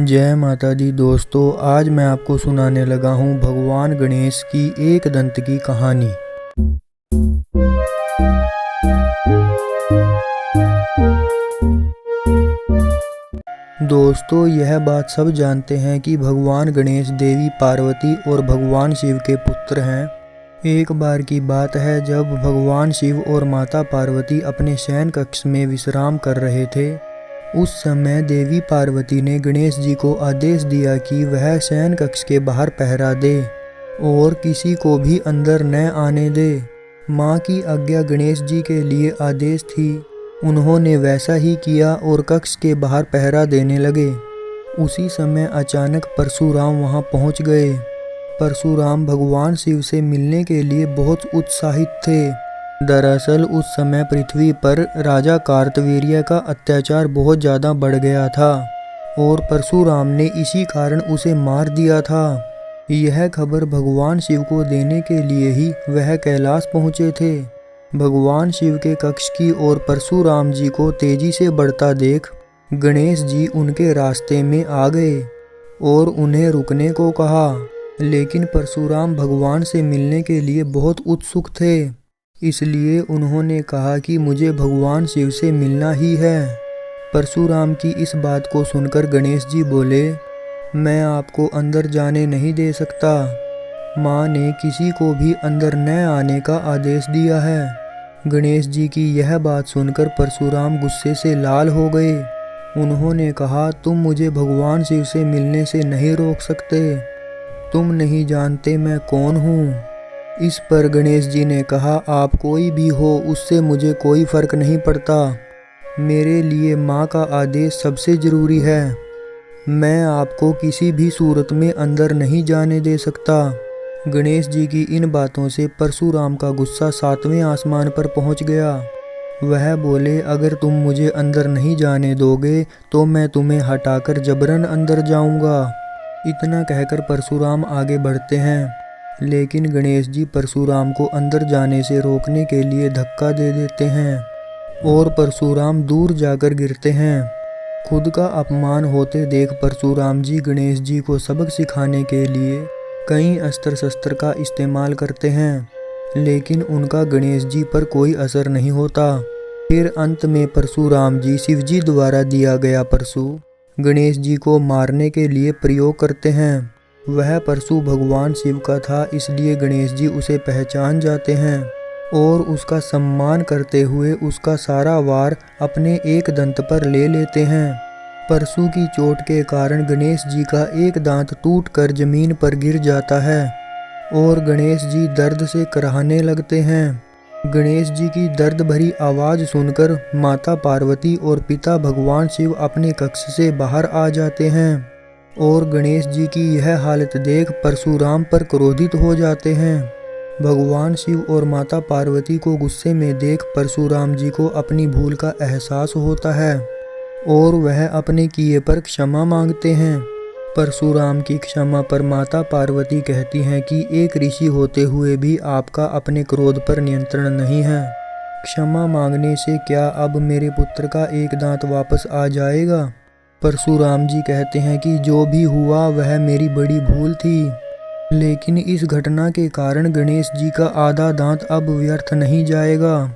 जय माता दी दोस्तों, आज मैं आपको सुनाने लगा हूँ भगवान गणेश की एक दंत की कहानी। दोस्तों, यह बात सब जानते हैं कि भगवान गणेश देवी पार्वती और भगवान शिव के पुत्र हैं। एक बार की बात है जब भगवान शिव और माता पार्वती अपने शयन कक्ष में विश्राम कर रहे थे। उस समय देवी पार्वती ने गणेश जी को आदेश दिया कि वह शयन कक्ष के बाहर पहरा दे और किसी को भी अंदर न आने दे। माँ की आज्ञा गणेश जी के लिए आदेश थी। उन्होंने वैसा ही किया और कक्ष के बाहर पहरा देने लगे। उसी समय अचानक परशुराम वहां पहुंच गए। परशुराम भगवान शिव से मिलने के लिए बहुत उत्साहित थे। दरअसल उस समय पृथ्वी पर राजा कार्तवीर्य का अत्याचार बहुत ज़्यादा बढ़ गया था और परशुराम ने इसी कारण उसे मार दिया था। यह खबर भगवान शिव को देने के लिए ही वह कैलाश पहुँचे थे। भगवान शिव के कक्ष की ओर परशुराम जी को तेजी से बढ़ता देख गणेश जी उनके रास्ते में आ गए और उन्हें रुकने को कहा, लेकिन परशुराम भगवान से मिलने के लिए बहुत उत्सुक थे। इसलिए उन्होंने कहा कि मुझे भगवान शिव से मिलना ही है। परशुराम की इस बात को सुनकर गणेश जी बोले, मैं आपको अंदर जाने नहीं दे सकता। माँ ने किसी को भी अंदर न आने का आदेश दिया है। गणेश जी की यह बात सुनकर परशुराम गुस्से से लाल हो गए। उन्होंने कहा, तुम मुझे भगवान शिव से मिलने से नहीं रोक सकते। तुम नहीं जानते मैं कौन हूँ। इस पर गणेश जी ने कहा, आप कोई भी हो उससे मुझे कोई फर्क नहीं पड़ता। मेरे लिए माँ का आदेश सबसे ज़रूरी है। मैं आपको किसी भी सूरत में अंदर नहीं जाने दे सकता। गणेश जी की इन बातों से परशुराम का गुस्सा 7वें आसमान पर पहुँच गया। वह बोले, अगर तुम मुझे अंदर नहीं जाने दोगे तो मैं तुम्हें हटाकर जबरन अंदर जाऊँगा। इतना कहकर परशुराम आगे बढ़ते हैं, लेकिन गणेश जी परशुराम को अंदर जाने से रोकने के लिए धक्का दे देते हैं और परशुराम दूर जाकर गिरते हैं। खुद का अपमान होते देख परशुराम जी गणेश जी को सबक सिखाने के लिए कई अस्त्र शस्त्र का इस्तेमाल करते हैं, लेकिन उनका गणेश जी पर कोई असर नहीं होता। फिर अंत में परशुराम जी शिव जी द्वारा दिया गया परशु गणेश जी को मारने के लिए प्रयोग करते हैं। वह परशु भगवान शिव का था, इसलिए गणेश जी उसे पहचान जाते हैं और उसका सम्मान करते हुए उसका सारा वार अपने एक दंत पर ले लेते हैं। परशु की चोट के कारण गणेश जी का एक दांत टूटकर जमीन पर गिर जाता है और गणेश जी दर्द से कराहने लगते हैं। गणेश जी की दर्द भरी आवाज़ सुनकर माता पार्वती और पिता भगवान शिव अपने कक्ष से बाहर आ जाते हैं और गणेश जी की यह हालत देख परशुराम पर क्रोधित हो जाते हैं। भगवान शिव और माता पार्वती को गुस्से में देख परशुराम जी को अपनी भूल का एहसास होता है और वह अपने किए पर क्षमा मांगते हैं। परशुराम की क्षमा पर माता पार्वती कहती हैं कि एक ऋषि होते हुए भी आपका अपने क्रोध पर नियंत्रण नहीं है। क्षमा मांगने से क्या अब मेरे पुत्र का एक दांत वापस आ जाएगा? परशुराम जी कहते हैं कि जो भी हुआ वह मेरी बड़ी भूल थी, लेकिन इस घटना के कारण गणेश जी का आधा दांत अब व्यर्थ नहीं जाएगा।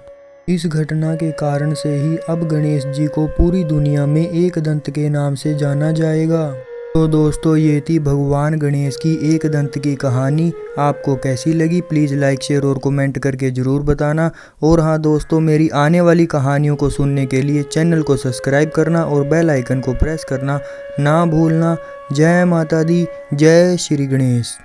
इस घटना के कारण से ही अब गणेश जी को पूरी दुनिया में एक दंत के नाम से जाना जाएगा। तो दोस्तों, ये थी भगवान गणेश की एक दंत की कहानी। आपको कैसी लगी प्लीज़ लाइक शेयर और कमेंट करके ज़रूर बताना। और हाँ दोस्तों, मेरी आने वाली कहानियों को सुनने के लिए चैनल को सब्सक्राइब करना और बेल आइकन को प्रेस करना ना भूलना। जय माता दी, जय श्री गणेश।